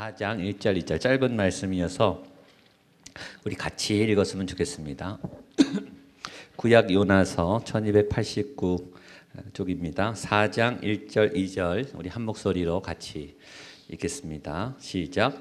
4장 1절 2절 짧은 말씀이어서 우리 같이 읽었으면 좋겠습니다. 구약 요나서 1289 쪽입니다. 4장 1절 2절 우리 한 목소리로 같이 읽겠습니다. 시작.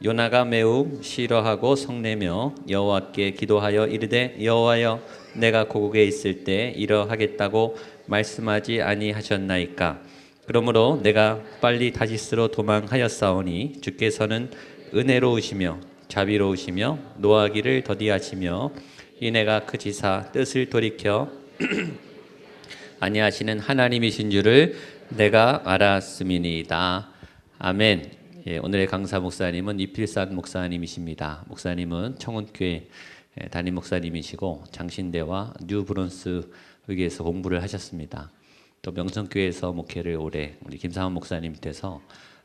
요나가 매우 싫어하고 성내며 여호와께 기도하여 이르되 여호와여 내가 고국에 있을 때 이러하겠다고 말씀하지 아니하셨나이까. 그러므로 내가 빨리 다시스로 도망하였사오니 주께서는 은혜로우시며 자비로우시며 노하기를 더디하시며 이내가 그 지사 뜻을 돌이켜 아니하시는 하나님이신 줄을 내가 알았음이니이다. 아멘. 오늘의 강사 목사님은 이필산 목사님이십니다. 목사님은 청운교회 담임 목사님이시고 장신대와 뉴브론스 의교에서 공부를 하셨습니다. 또 명성교회에서 목회를 오래 우리 김상원 목사님 밑에서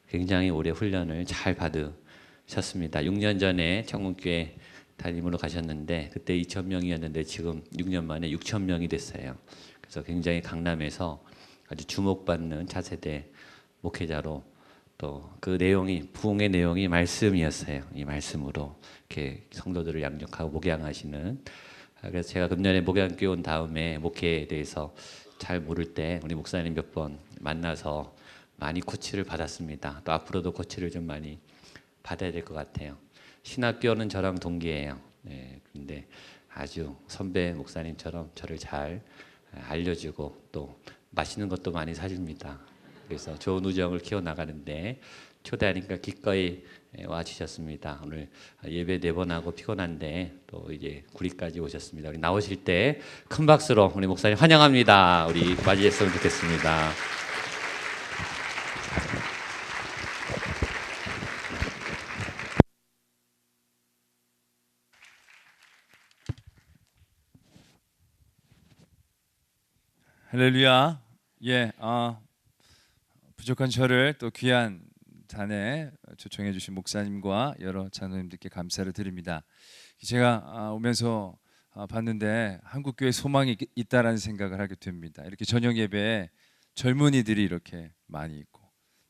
굉장히 오래 훈련을 잘 받으셨습니다. 6년 전에 청운교회 담임으로 가셨는데 그때 2,000명이었는데 지금 6년 만에 6,000명이 됐어요. 그래서 굉장히 강남에서 아주 주목받는 차세대 목회자로 또 그 내용이 부흥의 내용이 말씀이었어요. 이 말씀으로 이렇게 성도들을 양육하고 목양하시는. 그래서 제가 금년에 목양교회 온 다음에 목회에 대해서 잘 모를 때 우리 목사님 몇 번 만나서 많이 코치를 받았습니다. 또 앞으로도 코치를 좀 많이 받아야 될 것 같아요. 신학교는 저랑 동기예요. 근데 아주 선배 목사님처럼 저를 잘 알려주고 또 맛있는 것도 많이 사줍니다. 그래서 좋은 우정을 키워나가는데 초대하니까 기꺼이 와주셨습니다. 오늘 예배 4번 하고 피곤한데 또 이제 구리까지 오셨습니다. 우리 나오실 때 큰 박수로 우리 목사님 환영합니다. 우리 맞이했으면 좋겠습니다. 할렐루야. 부족한 저를 또 귀한 잔에 초청해 주신 목사님과 여러 장로님들께 감사를 드립니다. 제가 오면서 봤는데 한국교회 소망이 있다라는 생각을 하게 됩니다. 이렇게 저녁 예배에 젊은이들이 이렇게 많이 있고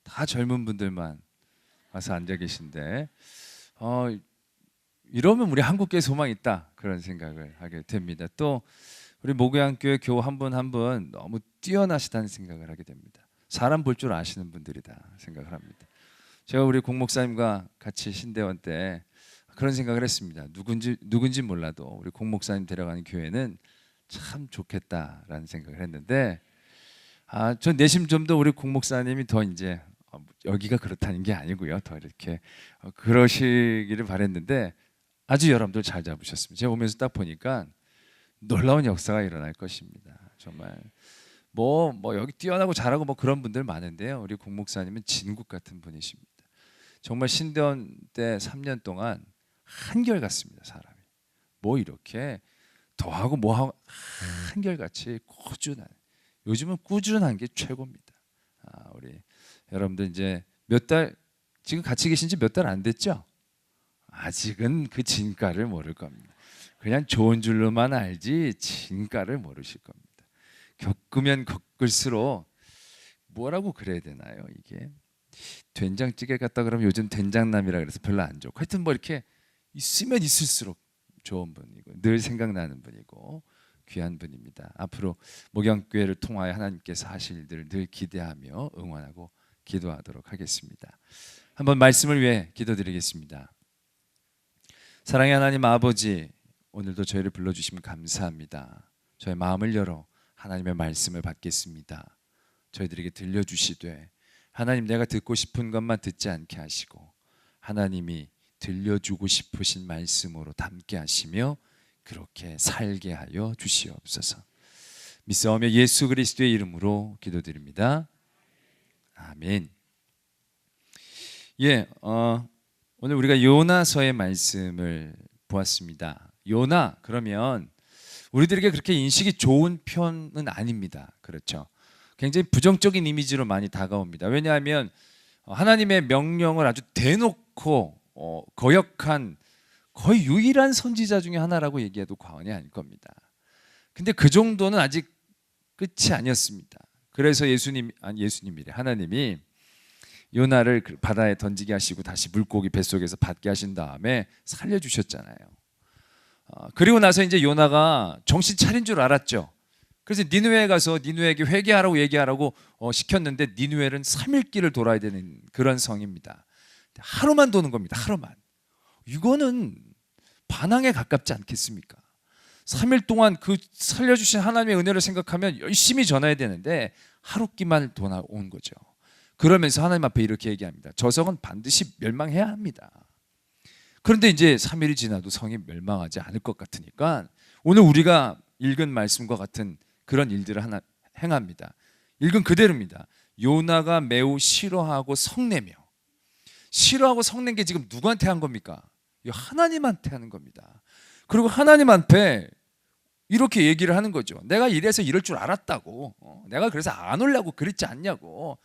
다 젊은 분들만 와서 앉아 계신데 이러면 우리 한국교회 소망이 있다 그런 생각을 하게 됩니다. 또 우리 목양교회 교우 한 분 한 분 너무 뛰어나시다는 생각을 하게 됩니다. 사람 볼 줄 아시는 분들이다 생각을 합니다. 제가 우리 공 목사님과 같이 신대원 때 그런 생각을 했습니다. 누군지 몰라도 우리 공 목사님 데려가는 교회는 참 좋겠다라는 생각을 했는데 전 내심 좀 더 우리 공 목사님이 더 이제 여기가 그렇다는 게 아니고요. 더 이렇게 그러시기를 바랬는데 아주 여러분들 잘 잡으셨습니다. 제가 오면서 딱 보니까 놀라운 역사가 일어날 것입니다. 정말 뭐 여기 뛰어나고 잘하고 뭐 그런 분들 많은데요. 우리 공 목사님은 진국 같은 분이십니다. 정말 신대원 때 3년 동안 한결같습니다. 사람이 뭐 이렇게 더하고 뭐하고 한결같이 꾸준한, 요즘은 꾸준한 게 최고입니다. 우리 여러분들 이제 몇 달 지금 같이 계신 지 몇 달 안 됐죠? 아직은 그 진가를 모를 겁니다. 그냥 좋은 줄로만 알지 진가를 모르실 겁니다. 겪으면 겪을수록 뭐라고 그래야 되나요? 이게 된장찌개 같다 그러면 요즘 된장남이라 그래서 별로 안 좋고 하여튼 뭐 이렇게 있으면 있을수록 좋은 분이고 늘 생각나는 분이고 귀한 분입니다. 앞으로 목양교회를 통하여 하나님께서 하실 일들을 늘 기대하며 응원하고 기도하도록 하겠습니다. 한번 말씀을 위해 기도드리겠습니다. 사랑의 하나님 아버지, 오늘도 저희를 불러주시면 감사합니다. 저의 마음을 열어 하나님의 말씀을 받겠습니다. 저희들에게 들려주시되 하나님 내가 듣고 싶은 것만 듣지 않게 하시고 하나님이 들려주고 싶으신 말씀으로 담게 하시며 그렇게 살게 하여 주시옵소서. 믿사오며 예수 그리스도의 이름으로 기도드립니다. 아멘. 오늘 우리가 요나서의 말씀을 보았습니다. 요나 그러면 우리들에게 그렇게 인식이 좋은 편은 아닙니다. 그렇죠? 굉장히 부정적인 이미지로 많이 다가옵니다. 왜냐하면 하나님의 명령을 아주 대놓고 거역한 거의 유일한 선지자 중에 하나라고 얘기해도 과언이 아닐 겁니다. 근데 그 정도는 아직 끝이 아니었습니다. 그래서 예수님이래 하나님이 요나를 바다에 던지게 하시고 다시 물고기 뱃속에서 받게 하신 다음에 살려주셨잖아요. 그리고 나서 이제 요나가 정신 차린 줄 알았죠. 그래서 니느웨에 가서 니느웨에게 회개하라고 얘기하라고 시켰는데 니느웨는 3일 길을 돌아야 되는 그런 성입니다. 하루만 도는 겁니다. 하루만. 이거는 반항에 가깝지 않겠습니까? 3일 동안 그 살려주신 하나님의 은혜를 생각하면 열심히 전해야 되는데 하루 끼만 돌아온 거죠. 그러면서 하나님 앞에 이렇게 얘기합니다. 저 성은 반드시 멸망해야 합니다. 그런데 이제 3일이 지나도 성이 멸망하지 않을 것 같으니까 오늘 우리가 읽은 말씀과 같은 그런 일들을 하나 행합니다. 읽은 그대로입니다. 요나가 매우 싫어하고 성내며, 싫어하고 성낸 게 지금 누구한테 한 겁니까? 하나님한테 하는 겁니다. 그리고 하나님한테 이렇게 얘기를 하는 거죠. 내가 이래서 이럴 줄 알았다고. 내가 그래서 안 오려고 그랬지 않냐고.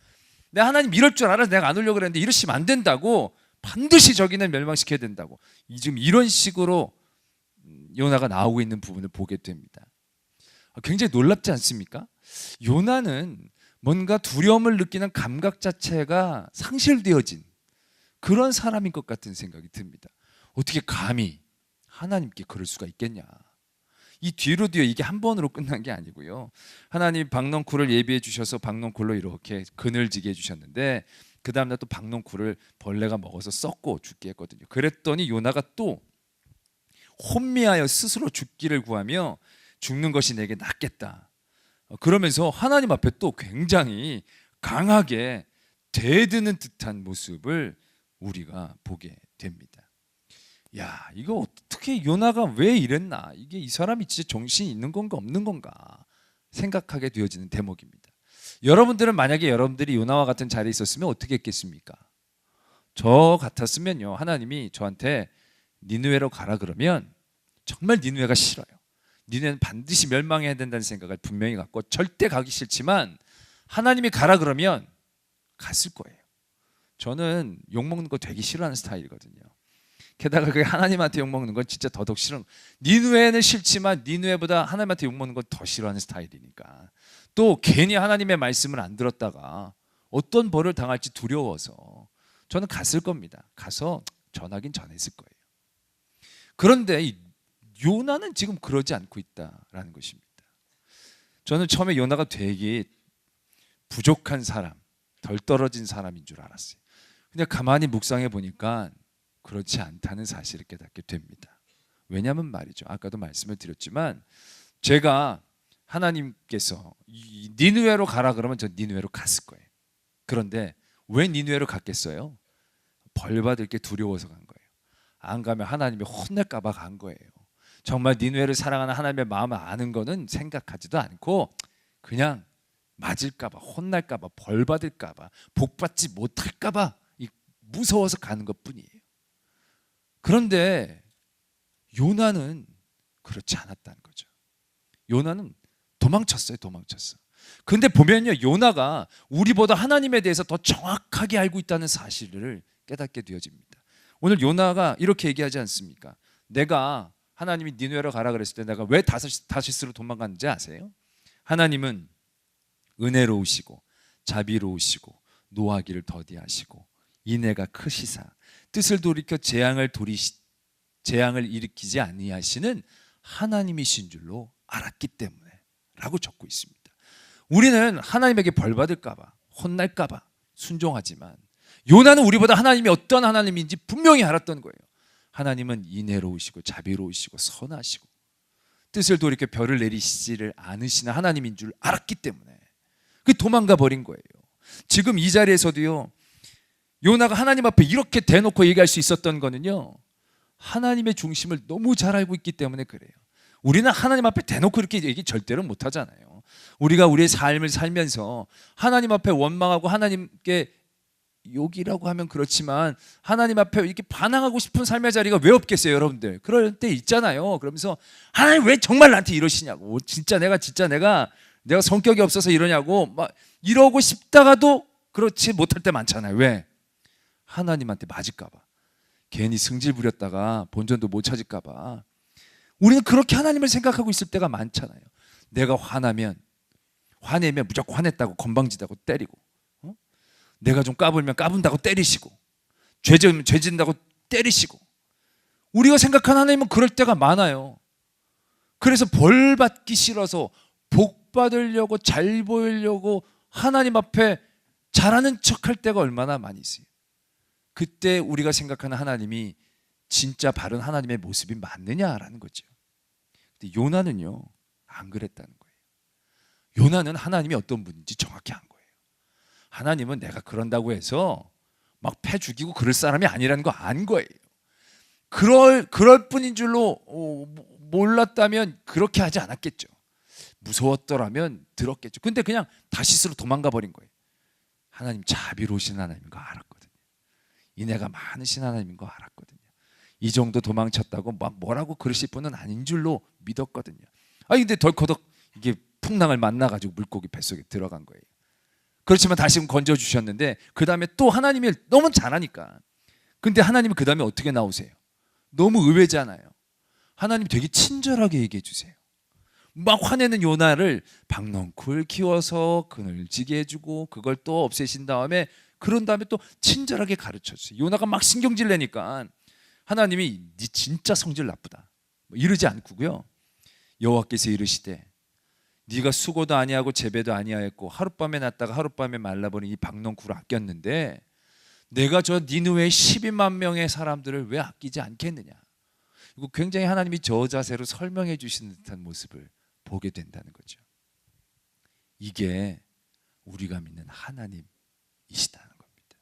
내가 하나님 이럴 줄 알아서 내가 안 오려고 그랬는데 이러시면 안 된다고. 반드시 저기는 멸망시켜야 된다고. 지금 이런 식으로 요나가 나오고 있는 부분을 보게 됩니다. 굉장히 놀랍지 않습니까? 요나는 뭔가 두려움을 느끼는 감각 자체가 상실되어진 그런 사람인 것 같은 생각이 듭니다. 어떻게 감히 하나님께 그럴 수가 있겠냐. 이 뒤로도요, 이게 한 번으로 끝난 게 아니고요. 하나님 박넝쿨을 예비해 주셔서 박넝쿨로 이렇게 그늘지게 해주셨는데 그 다음날 또 박넝쿨을 벌레가 먹어서 썩고 죽게 했거든요. 그랬더니 요나가 또 혼미하여 스스로 죽기를 구하며 죽는 것이 내게 낫겠다. 그러면서 하나님 앞에 또 굉장히 강하게 대드는 듯한 모습을 우리가 보게 됩니다. 야, 이거 어떻게 요나가 왜 이랬나? 이게 이 사람이 진짜 정신이 있는 건가 없는 건가 생각하게 되어지는 대목입니다. 여러분들은 만약에 여러분들이 요나와 같은 자리에 있었으면 어떻게 했겠습니까? 저 같았으면요, 하나님이 저한테 니느웨로 가라 그러면 정말 니느웨가 싫어요. 니느웨는 반드시 멸망해야 된다는 생각을 분명히 갖고 절대 가기 싫지만 하나님이 가라 그러면 갔을 거예요. 저는 욕먹는 거 되게 싫어하는 스타일이거든요. 게다가 그게 하나님한테 욕먹는 건 진짜 더더욱 싫은. 니느웨는 싫지만 니느웨보다 하나님한테 욕먹는 건 더 싫어하는 스타일이니까. 또 괜히 하나님의 말씀을 안 들었다가 어떤 벌을 당할지 두려워서 저는 갔을 겁니다. 가서 전하긴 전했을 거예요. 그런데 이 요나는 지금 그러지 않고 있다라는 것입니다. 저는 처음에 요나가 되게 부족한 사람, 덜 떨어진 사람인 줄 알았어요. 근데 가만히 묵상해 보니까 그렇지 않다는 사실을 깨닫게 됩니다. 왜냐하면 말이죠, 아까도 말씀을 드렸지만 제가 하나님께서 니느웨로 가라 그러면 저 니느웨로 갔을 거예요. 그런데 왜 니느웨로 갔겠어요? 벌 받을 게 두려워서 간 거예요. 안 가면 하나님이 혼낼까 봐 간 거예요. 정말 니느웨를 사랑하는 하나님의 마음을 아는 거는 생각하지도 않고 그냥 맞을까 봐, 혼날까 봐, 벌 받을까 봐, 복 받지 못할까 봐 무서워서 가는 것뿐이에요. 그런데 요나는 그렇지 않았다는 거죠. 요나는 도망쳤어요. 근데 보면요, 요나가 우리보다 하나님에 대해서 더 정확하게 알고 있다는 사실을 깨닫게 되어집니다. 오늘 요나가 이렇게 얘기하지 않습니까? 내가 하나님이 니느웨로 가라 그랬을 때 내가 왜 다시스로 도망갔는지 아세요? 하나님은 은혜로우시고 자비로우시고 노하기를 더디하시고 인애가 크시사 뜻을 돌이켜 재앙을 일으키지 아니하시는 하나님이신 줄로 알았기 때문에 라고 적고 있습니다. 우리는 하나님에게 벌 받을까 봐, 혼날까 봐 순종하지만 요나는 우리보다 하나님이 어떤 하나님인지 분명히 알았던 거예요. 하나님은 인애로우시고 자비로우시고 선하시고 뜻을 돌이켜 별을 내리시지를 않으시는 하나님인 줄 알았기 때문에 그 도망가 버린 거예요. 지금 이 자리에서도요, 요나가 하나님 앞에 이렇게 대놓고 얘기할 수 있었던 거는요, 하나님의 중심을 너무 잘 알고 있기 때문에 그래요. 우리는 하나님 앞에 대놓고 이렇게 얘기 절대로 못 하잖아요. 우리가 우리의 삶을 살면서 하나님 앞에 원망하고 하나님께 욕이라고 하면 그렇지만 하나님 앞에 이렇게 반항하고 싶은 삶의 자리가 왜 없겠어요, 여러분들? 그럴 때 있잖아요. 그러면서 하나님 왜 정말 나한테 이러시냐고, 진짜 내가 성격이 없어서 이러냐고 막 이러고 싶다가도 그렇지 못할 때 많잖아요. 왜? 하나님한테 맞을까 봐, 괜히 승질 부렸다가 본전도 못 찾을까 봐 우리는 그렇게 하나님을 생각하고 있을 때가 많잖아요. 내가 화내면 무조건 화냈다고 건방지다고 때리고, 내가 좀 까불면 까분다고 때리시고, 죄 지으면 죄 짓는다고 때리시고, 우리가 생각하는 하나님은 그럴 때가 많아요. 그래서 벌 받기 싫어서 복 받으려고 잘 보이려고 하나님 앞에 잘하는 척할 때가 얼마나 많이 있어요. 그때 우리가 생각하는 하나님이 진짜 바른 하나님의 모습이 맞느냐라는 거죠. 근데 요나는요, 안 그랬다는 거예요. 요나는 하나님이 어떤 분인지 정확히 안 거예요. 하나님은 내가 그런다고 해서 막 패 죽이고 그럴 사람이 아니라는 거 안 거예요. 그럴 뿐인 줄로 몰랐다면 그렇게 하지 않았겠죠. 무서웠더라면 들었겠죠. 근데 그냥 다시스로 도망가 버린 거예요. 하나님 자비로우신 하나님인 거 알았거든요. 인애가 많으신 하나님인 거 알았거든요. 이 정도 도망쳤다고 막 뭐라고 그러실 분은 아닌 줄로 믿었거든요. 근데 덜커덕 이게 풍랑을 만나가지고 물고기 뱃속에 들어간 거예요. 그렇지만 다시 건져 주셨는데 그 다음에 또 하나님이 너무 잘하니까. 근데 하나님이 그 다음에 어떻게 나오세요? 너무 의외잖아요. 하나님 되게 친절하게 얘기해 주세요. 막 화내는 요나를 박넝쿨 키워서 그늘지게 해주고 그걸 또 없애신 다음에, 그런 다음에 또 친절하게 가르쳐 주세요. 요나가 막 신경질 내니까 하나님이 네 진짜 성질 나쁘다 이러지 않고요, 여호와께서 이르시되 네가 수고도 아니하고 재배도 아니하였고 하룻밤에 났다가 하룻밤에 말라버린 이 박넝쿨을 아꼈는데 내가 저 니느웨의 12만 명의 사람들을 왜 아끼지 않겠느냐. 이거 굉장히 하나님이 저 자세로 설명해 주시는 듯한 모습을 보게 된다는 거죠. 이게 우리가 믿는 하나님이시다는 겁니다.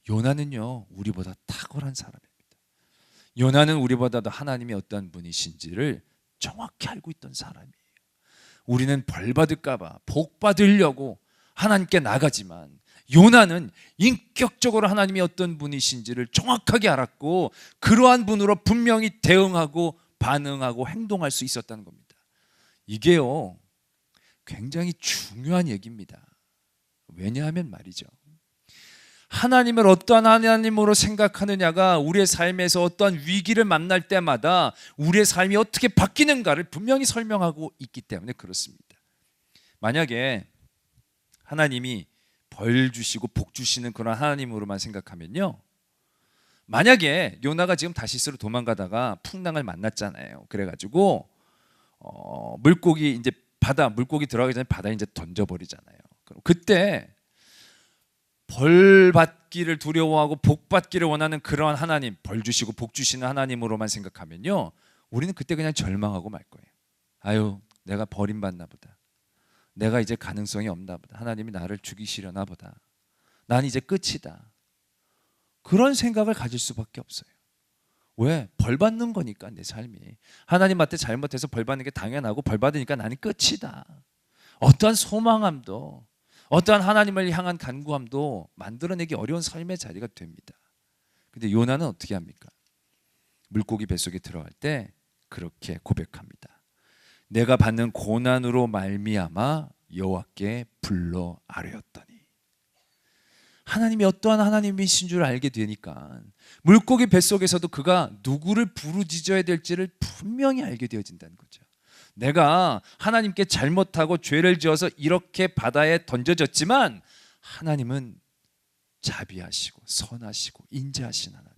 요나는요, 우리보다 탁월한 사람입니다. 요나는 우리보다도 하나님이 어떤 분이신지를 정확히 알고 있던 사람이에요. 우리는 벌 받을까 봐 복 받으려고 하나님께 나가지만 요나는 인격적으로 하나님이 어떤 분이신지를 정확하게 알았고 그러한 분으로 분명히 대응하고 반응하고 행동할 수 있었다는 겁니다. 이게요, 굉장히 중요한 얘기입니다. 왜냐하면 말이죠, 하나님을 어떠한 하나님으로 생각하느냐가 우리의 삶에서 어떠한 위기를 만날 때마다 우리의 삶이 어떻게 바뀌는가를 분명히 설명하고 있기 때문에 그렇습니다. 만약에 하나님이 벌 주시고 복 주시는 그런 하나님으로만 생각하면요, 만약에 요나가 지금 다시스로 도망가다가 풍랑을 만났잖아요. 그래가지고 물고기 이제 물고기 들어가기 전에 바다에 이제 던져버리잖아요. 그럼 그때 벌 받기를 두려워하고 복 받기를 원하는 그러한 하나님, 벌 주시고 복 주시는 하나님으로만 생각하면요, 우리는 그때 그냥 절망하고 말 거예요. 아유, 내가 버림받나 보다. 내가 이제 가능성이 없나 보다. 하나님이 나를 죽이시려나 보다. 난 이제 끝이다. 그런 생각을 가질 수밖에 없어요. 왜? 벌 받는 거니까. 내 삶이 하나님한테 잘못해서 벌 받는 게 당연하고 벌 받으니까 나는 끝이다. 어떠한 소망함도 어떠한 하나님을 향한 간구함도 만들어내기 어려운 삶의 자리가 됩니다. 근데 요나는 어떻게 합니까? 물고기 뱃속에 들어갈 때 그렇게 고백합니다. 내가 받는 고난으로 말미암아 여호와께 불러 아뢰었더니. 하나님이 어떠한 하나님이신 줄 알게 되니까 물고기 뱃속에서도 그가 누구를 부르짖어야 될지를 분명히 알게 되어진다는 거죠. 내가 하나님께 잘못하고 죄를 지어서 이렇게 바다에 던져졌지만 하나님은 자비하시고 선하시고 인자하신 하나님,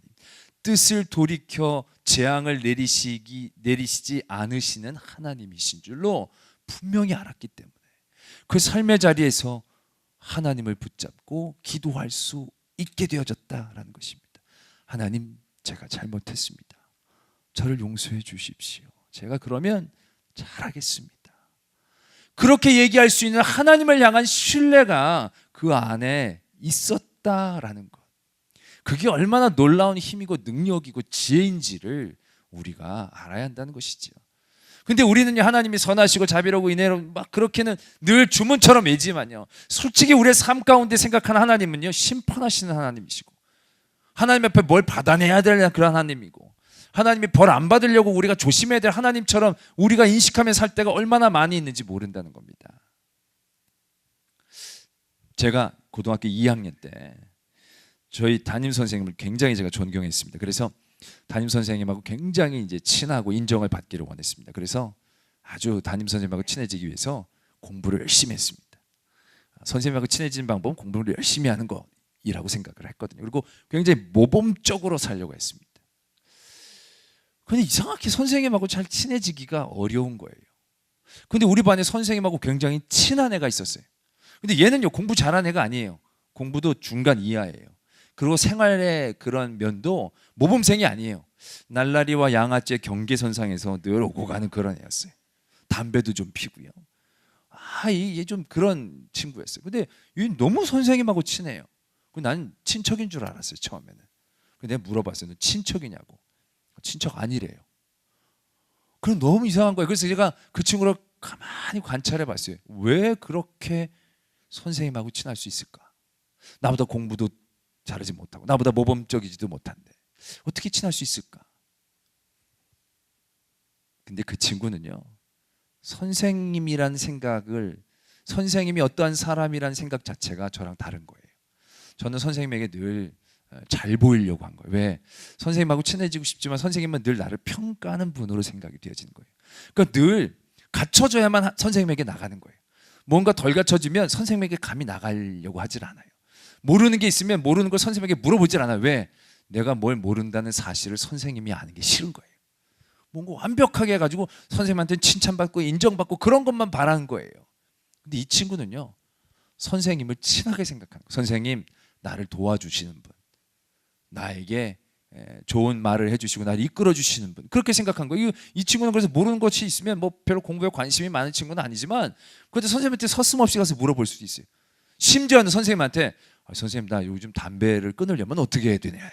뜻을 돌이켜 재앙을 내리시지 않으시는 하나님이신 줄로 분명히 알았기 때문에 그 삶의 자리에서 하나님을 붙잡고 기도할 수 있게 되어졌다라는 것입니다. 하나님, 제가 잘못했습니다. 저를 용서해 주십시오. 제가 그러면 잘하겠습니다. 그렇게 얘기할 수 있는 하나님을 향한 신뢰가 그 안에 있었다라는 것, 그게 얼마나 놀라운 힘이고 능력이고 지혜인지를 우리가 알아야 한다는 것이죠. 근데 우리는요, 하나님이 선하시고 자비로고 인애로 막 그렇게는 늘 주문처럼 매지만요, 솔직히 우리의 삶 가운데 생각하는 하나님은요, 심판하시는 하나님이시고 하나님 앞에 뭘 받아내야 될 그런 하나님이고 하나님이 벌 안 받으려고 우리가 조심해야 될 하나님처럼 우리가 인식하며 살 때가 얼마나 많이 있는지 모른다는 겁니다. 제가 고등학교 2학년 때 저희 담임 선생님을 굉장히 제가 존경했습니다. 그래서 담임 선생님하고 굉장히 이제 친하고 인정을 받기를 원했습니다. 그래서 아주 담임 선생님하고 친해지기 위해서 공부를 열심히 했습니다. 선생님하고 친해지는 방법은 공부를 열심히 하는 거이라고 생각을 했거든요. 그리고 굉장히 모범적으로 살려고 했습니다. 근데 이상하게 선생님하고 잘 친해지기가 어려운 거예요. 근데 우리 반에 선생님하고 굉장히 친한 애가 있었어요. 근데 얘는요, 공부 잘하는 애가 아니에요. 공부도 중간 이하예요. 그리고 생활의 그런 면도 모범생이 아니에요. 날라리와 양아째 경계선상에서 늘 오고 가는 그런 애였어요. 담배도 좀 피고요. 얘 좀 그런 친구였어요. 근데 얘 너무 선생님하고 친해요. 난 친척인 줄 알았어요, 처음에는. 근데 내가 물어봤어요. 너 친척이냐고. 친척 아니래요. 그럼 너무 이상한 거예요. 그래서 제가 그 친구를 가만히 관찰해 봤어요. 왜 그렇게 선생님하고 친할 수 있을까? 나보다 공부도 잘하지 못하고 나보다 모범적이지도 못한데 어떻게 친할 수 있을까? 근데 그 친구는요, 선생님이란 생각을, 선생님이 어떠한 사람이란 생각 자체가 저랑 다른 거예요. 저는 선생님에게 늘 잘 보이려고 한 거예요. 왜? 선생님하고 친해지고 싶지만 선생님은 늘 나를 평가하는 분으로 생각이 되어지는 거예요. 그러니까 늘 갖춰줘야만 선생님에게 나가는 거예요. 뭔가 덜 갖춰지면 선생님에게 감히 나가려고 하질 않아요. 모르는 게 있으면 모르는 걸 선생님에게 물어보질 않아요. 왜? 내가 뭘 모른다는 사실을 선생님이 아는 게 싫은 거예요. 뭔가 완벽하게 해가지고 선생님한테 칭찬받고 인정받고 그런 것만 바라는 거예요. 근데 이 친구는요, 선생님을 친하게 생각하는 거예요. 선생님, 나를 도와주시는 분, 나에게 좋은 말을 해주시고 나를 이끌어 주시는 분, 그렇게 생각한 거예요. 이 친구는 그래서 모르는 것이 있으면 뭐 별로 공부에 관심이 많은 친구는 아니지만 그래도 선생님한테 서슴없이 가서 물어볼 수도 있어요. 심지어는 선생님한테 선생님, 나 요즘 담배를 끊으려면 어떻게 해야 되냐요.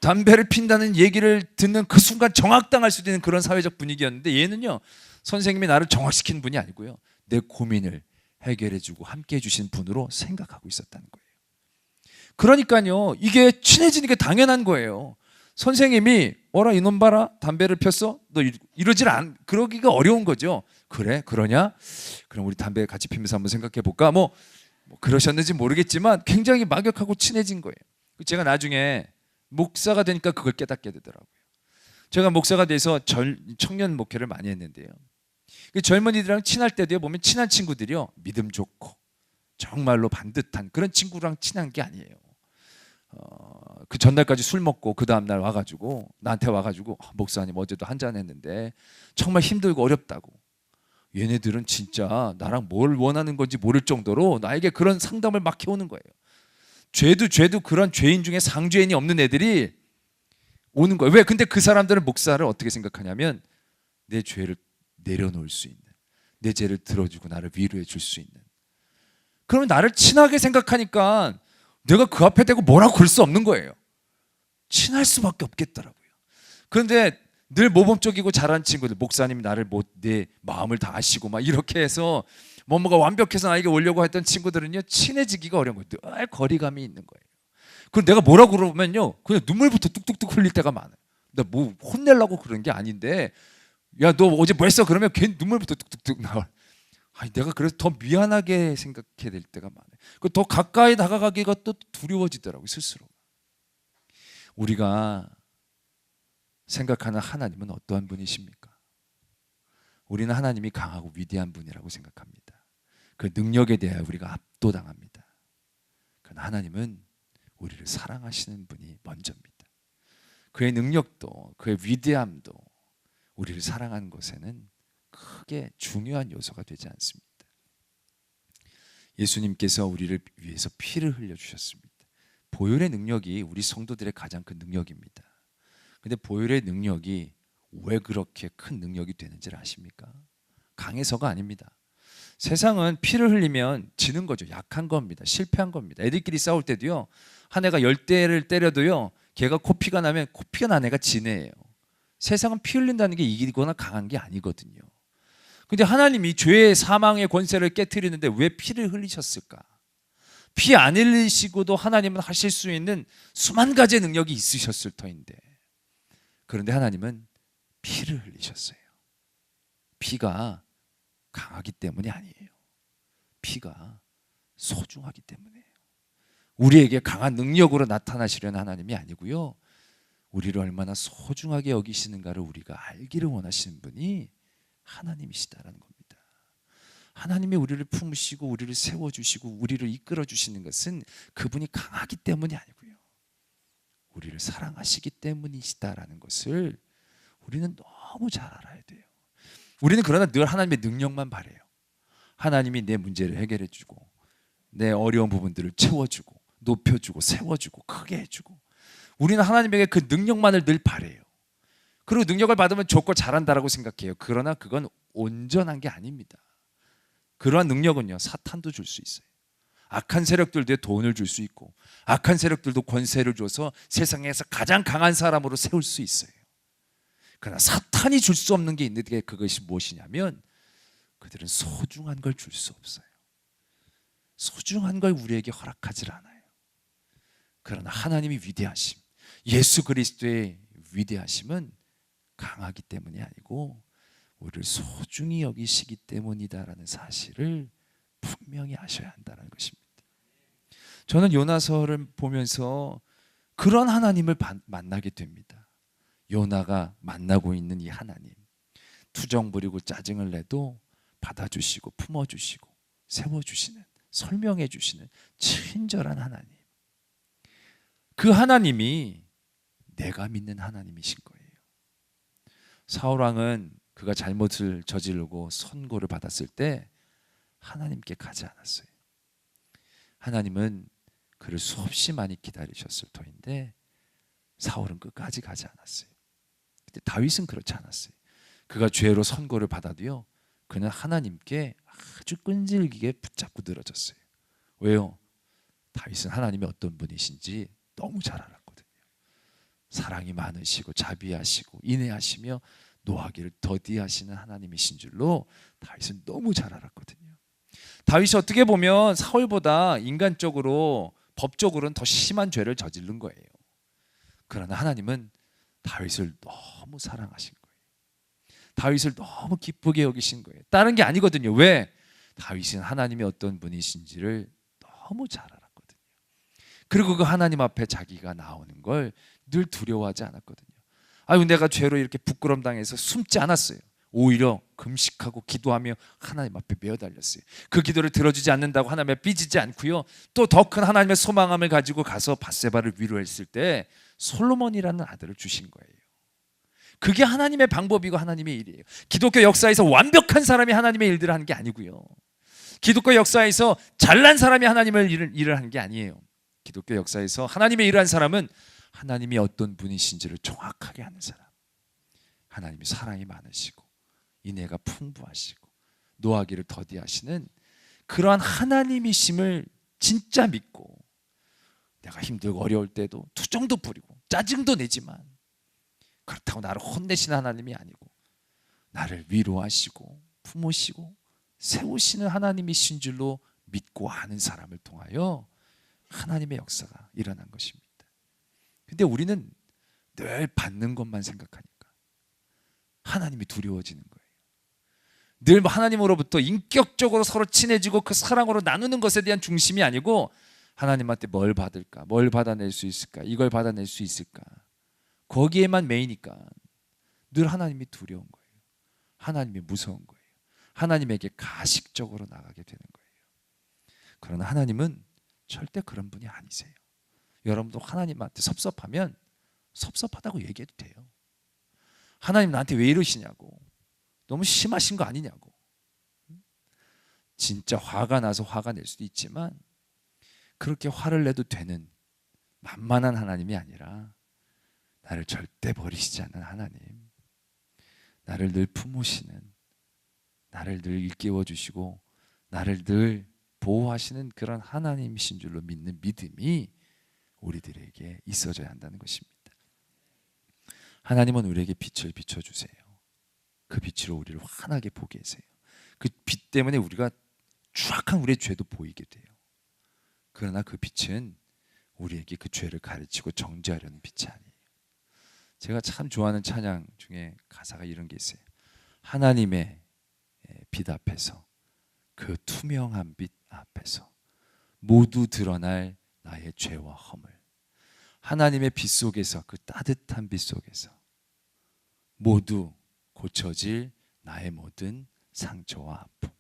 담배를 핀다는 얘기를 듣는 그 순간 정확당할 수도 있는 그런 사회적 분위기였는데, 얘는요, 선생님이 나를 정확시킨 분이 아니고요, 내 고민을 해결해주고 함께 해주신 분으로 생각하고 있었다는 거예요. 그러니까요, 이게 친해지는 게 당연한 거예요. 선생님이 어라 이놈 봐라, 담배를 폈어? 너 그러기가 어려운 거죠. 그래? 그러냐? 그럼 우리 담배 같이 피면서 한번 생각해 볼까? 뭐 그러셨는지 모르겠지만 굉장히 막역하고 친해진 거예요. 제가 나중에 목사가 되니까 그걸 깨닫게 되더라고요. 제가 목사가 돼서 청년 목회를 많이 했는데요, 그 젊은이들이랑 친할 때도요, 보면 친한 친구들이요, 믿음 좋고 정말로 반듯한 그런 친구랑 친한 게 아니에요. 그 전날까지 술 먹고 그 다음날 와가지고 나한테 와가지고 목사님 어제도 한잔 했는데 정말 힘들고 어렵다고. 얘네들은 진짜 나랑 뭘 원하는 건지 모를 정도로 나에게 그런 상담을 막 해오는 거예요. 죄도 그런 죄인 중에 상죄인이 없는 애들이 오는 거예요. 왜? 근데 그 사람들은 목사를 어떻게 생각하냐면 내 죄를 내려놓을 수 있는, 내 죄를 들어주고 나를 위로해 줄 수 있는, 그러면 나를 친하게 생각하니까 내가 그 앞에 대고 뭐라고 그럴 수 없는 거예요. 친할 수밖에 없겠더라고요. 그런데 늘 모범적이고 잘한 친구들, 목사님이 나를 내 마음을 다 아시고 막 이렇게 해서 뭐가 완벽해서 나에게 오려고 했던 친구들은요, 친해지기가 어려운 거예요. 늘 거리감이 있는 거예요. 그럼 내가 뭐라고 그러면요, 그냥 눈물부터 뚝뚝뚝 흘릴 때가 많아요. 나 뭐 혼내려고 그런 게 아닌데, 야 너 어제 뭐 했어? 그러면 괜히 눈물부터 뚝뚝뚝 나와. 내가 그래서 더 미안하게 생각해야 될 때가 많아요. 더 가까이 다가가기가 또 두려워지더라고요, 스스로. 우리가 생각하는 하나님은 어떠한 분이십니까? 우리는 하나님이 강하고 위대한 분이라고 생각합니다. 그 능력에 대하여 우리가 압도당합니다. 그러나 하나님은 우리를 사랑하시는 분이 먼저입니다. 그의 능력도 그의 위대함도 우리를 사랑하는 것에는 크게 중요한 요소가 되지 않습니다. 예수님께서 우리를 위해서 피를 흘려주셨습니다. 보혈의 능력이 우리 성도들의 가장 큰 능력입니다. 근데 보혈의 능력이 왜 그렇게 큰 능력이 되는지를 아십니까? 강해서가 아닙니다. 세상은 피를 흘리면 지는 거죠. 약한 겁니다. 실패한 겁니다. 애들끼리 싸울 때도요, 한 애가 10대를 때려도요, 걔가 코피가 나면 코피가 난 애가 진 애예요. 세상은 피 흘린다는 게 이기거나 강한 게 아니거든요. 근데 하나님이 죄의 사망의 권세를 깨트리는데 왜 피를 흘리셨을까? 피 안 흘리시고도 하나님은 하실 수 있는 수만 가지의 능력이 있으셨을 터인데, 그런데 하나님은 피를 흘리셨어요. 피가 강하기 때문이 아니에요. 피가 소중하기 때문이에요. 우리에게 강한 능력으로 나타나시려는 하나님이 아니고요, 우리를 얼마나 소중하게 여기시는가를 우리가 알기를 원하시는 분이 하나님이시다라는 겁니다. 하나님이 우리를 품으시고 우리를 세워주시고 우리를 이끌어주시는 것은 그분이 강하기 때문이 아니고요, 우리를 사랑하시기 때문이시다라는 것을 우리는 너무 잘 알아야 돼요. 우리는 그러나 늘 하나님의 능력만 바라요. 하나님이 내 문제를 해결해 주고 내 어려운 부분들을 채워주고 높여주고 세워주고 크게 해주고, 우리는 하나님에게 그 능력만을 늘 바라요. 그리고 능력을 받으면 좋고 잘한다라고 생각해요. 그러나 그건 온전한 게 아닙니다. 그러한 능력은요, 사탄도 줄 수 있어요. 악한 세력들도 돈을 줄 수 있고 악한 세력들도 권세를 줘서 세상에서 가장 강한 사람으로 세울 수 있어요. 그러나 사탄이 줄 수 없는 게 있는데 그것이 무엇이냐면 그들은 소중한 걸 줄 수 없어요. 소중한 걸 우리에게 허락하지 않아요. 그러나 하나님이 위대하심, 예수 그리스도의 위대하심은 강하기 때문이 아니고 우리를 소중히 여기시기 때문이다라는 사실을 분명히 아셔야 한다는 것입니다. 저는 요나서를 보면서 그런 하나님을 만나게 됩니다. 요나가 만나고 있는 이 하나님, 투정 부리고 짜증을 내도 받아주시고 품어주시고 세워주시는, 설명해 주시는 친절한 하나님, 그 하나님이 내가 믿는 하나님이신 거예요. 사울왕은 그가 잘못을 저지르고 선고를 받았을 때 하나님께 가지 않았어요. 하나님은 그를 수없이 많이 기다리셨을 터인데 사울은 끝까지 가지 않았어요. 근데 다윗은 그렇지 않았어요. 그가 죄로 선고를 받아도요, 그는 하나님께 아주 끈질기게 붙잡고 늘어졌어요. 왜요? 다윗은 하나님이 어떤 분이신지 너무 잘 알았거든요. 사랑이 많으시고 자비하시고 인애하시며 노하기를 더디하시는 하나님이신 줄로 다윗은 너무 잘 알았거든요. 다윗이 어떻게 보면 사울보다 인간적으로 법적으로는 더 심한 죄를 저지른 거예요. 그러나 하나님은 다윗을 너무 사랑하신 거예요. 다윗을 너무 기쁘게 여기신 거예요. 다른 게 아니거든요. 왜? 다윗은 하나님이 어떤 분이신지를 너무 잘 알았거든요. 그리고 그 하나님 앞에 자기가 나오는 걸 늘 두려워하지 않았거든요. 아유, 내가 죄로 이렇게 부끄럼 당해서 숨지 않았어요. 오히려 금식하고 기도하며 하나님 앞에 매어달렸어요. 그 기도를 들어주지 않는다고 하나님 앞에 삐지지 않고요, 또 더 큰 하나님의 소망함을 가지고 가서 밧세바를 위로했을 때 솔로몬이라는 아들을 주신 거예요. 그게 하나님의 방법이고 하나님의 일이에요. 기독교 역사에서 완벽한 사람이 하나님의 일들을 하는 게 아니고요, 기독교 역사에서 잘난 사람이 하나님의 일을 하는 게 아니에요. 기독교 역사에서 하나님의 일을 한 사람은 하나님이 어떤 분이신지를 정확하게 아는 사람, 하나님이 사랑이 많으시고 인애가 풍부하시고 노하기를 더디하시는 그러한 하나님이심을 진짜 믿고, 내가 힘들고 어려울 때도 투정도 부리고 짜증도 내지만 그렇다고 나를 혼내시는 하나님이 아니고 나를 위로하시고 품으시고 세우시는 하나님이신 줄로 믿고 아는 사람을 통하여 하나님의 역사가 일어난 것입니다. 근데 우리는 늘 받는 것만 생각하니까 하나님이 두려워지는 거예요. 늘 하나님으로부터 인격적으로 서로 친해지고 그 사랑으로 나누는 것에 대한 중심이 아니고 하나님한테 뭘 받을까, 뭘 받아낼 수 있을까, 이걸 받아낼 수 있을까, 거기에만 매이니까 늘 하나님이 두려운 거예요. 하나님이 무서운 거예요. 하나님에게 가식적으로 나가게 되는 거예요. 그러나 하나님은 절대 그런 분이 아니세요. 여러분도 하나님한테 섭섭하면 섭섭하다고 얘기해도 돼요. 하나님 나한테 왜 이러시냐고, 너무 심하신 거 아니냐고. 진짜 화가 나서 화가 낼 수도 있지만 그렇게 화를 내도 되는 만만한 하나님이 아니라 나를 절대 버리시지 않는 하나님, 나를 늘 품으시는, 나를 늘 일깨워 주시고 나를 늘 보호하시는 그런 하나님이신 줄로 믿는 믿음이 우리들에게 있어져야 한다는 것입니다. 하나님은 우리에게 빛을 비춰주세요. 그 빛으로 우리를 환하게 보게 하세요. 그 빛 때문에 우리가 추악한 우리의 죄도 보이게 돼요. 그러나 그 빛은 우리에게 그 죄를 가르치고 정죄하려는 빛이 아니에요. 제가 참 좋아하는 찬양 중에 가사가 이런 게 있어요. 하나님의 빛 앞에서, 그 투명한 빛 앞에서 모두 드러날 나의 죄와 허물, 하나님의 빛 속에서, 그 따뜻한 빛 속에서 모두 고쳐질 나의 모든 상처와 아픔.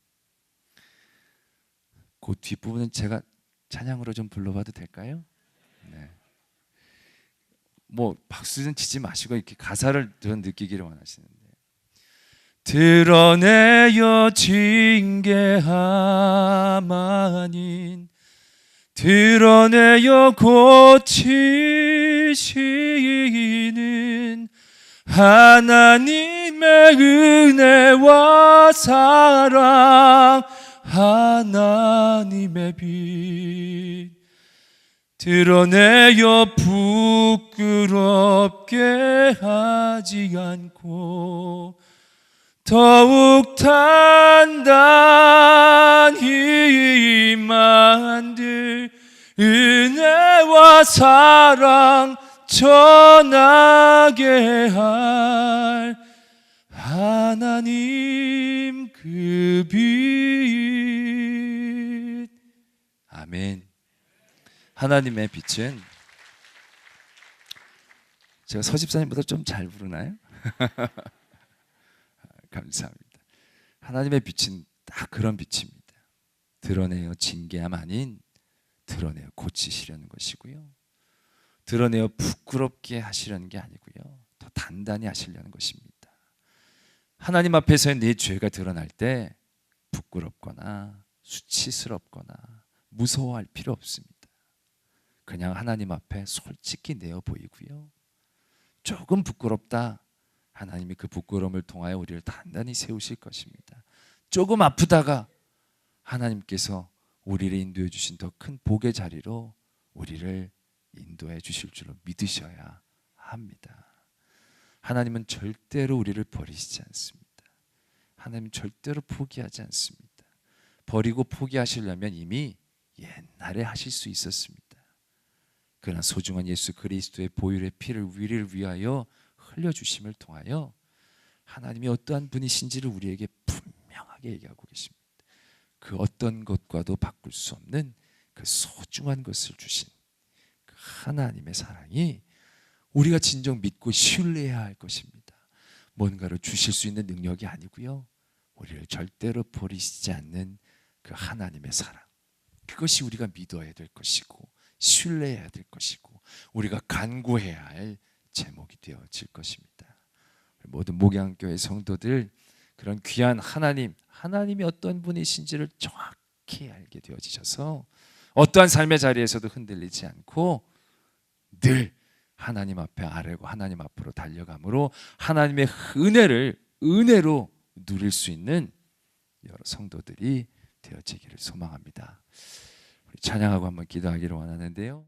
그 뒷부분은 제가 찬양으로 좀 불러봐도 될까요? 네. 뭐 박수는 치지 마시고 이렇게 가사를 좀 느끼기를 원하시는데, 드러내어 징계함 아닌 드러내어 고치시는 하나님의 은혜와 사랑, 하나님의 빛 드러내어 부끄럽게 하지 않고 더욱 단단히 만들 은혜와 사랑 전하게 할 하나님 그 빛. 아멘. 하나님의 빛은, 제가 서집사님보다 좀 잘 부르나요? 감사합니다. 하나님의 빛은 딱 그런 빛입니다. 드러내어 징계함 아닌 드러내어 고치시려는 것이고요, 드러내어 부끄럽게 하시려는 게 아니고요, 더 단단히 하시려는 것입니다. 하나님 앞에서의 내 죄가 드러날 때 부끄럽거나 수치스럽거나 무서워할 필요 없습니다. 그냥 하나님 앞에 솔직히 내어 보이고요, 조금 부끄럽다, 하나님이 그 부끄러움을 통하여 우리를 단단히 세우실 것입니다. 조금 아프다가 하나님께서 우리를 인도해 주신 더 큰 복의 자리로 우리를 인도해 주실 줄로 믿으셔야 합니다. 하나님은 절대로 우리를 버리시지 않습니다. 하나님은 절대로 포기하지 않습니다. 버리고 포기하시려면 이미 옛날에 하실 수 있었습니다. 그러나 소중한 예수 그리스도의 보혈의 피를 우리를 위하여 흘려주심을 통하여 하나님이 어떠한 분이신지를 우리에게 분명하게 얘기하고 계십니다. 그 어떤 것과도 바꿀 수 없는 그 소중한 것을 주신 그 하나님의 사랑이 우리가 진정 믿고 신뢰해야 할 것입니다. 뭔가를 주실 수 있는 능력이 아니고요, 우리를 절대로 버리시지 않는 그 하나님의 사랑, 그것이 우리가 믿어야 될 것이고 신뢰해야 될 것이고 우리가 간구해야 할 제목이 되어질 것입니다. 모든 목양교회 성도들, 그런 귀한 하나님이 어떤 분이신지를 정확히 알게 되어지셔서 어떠한 삶의 자리에서도 흔들리지 않고 늘 하나님 앞에 아뢰고 하나님 앞으로 달려감으로 하나님의 은혜로 누릴 수 있는 여러 성도들이 되어지기를 소망합니다. 우리 찬양하고 한번 기도하기를 원하는데요.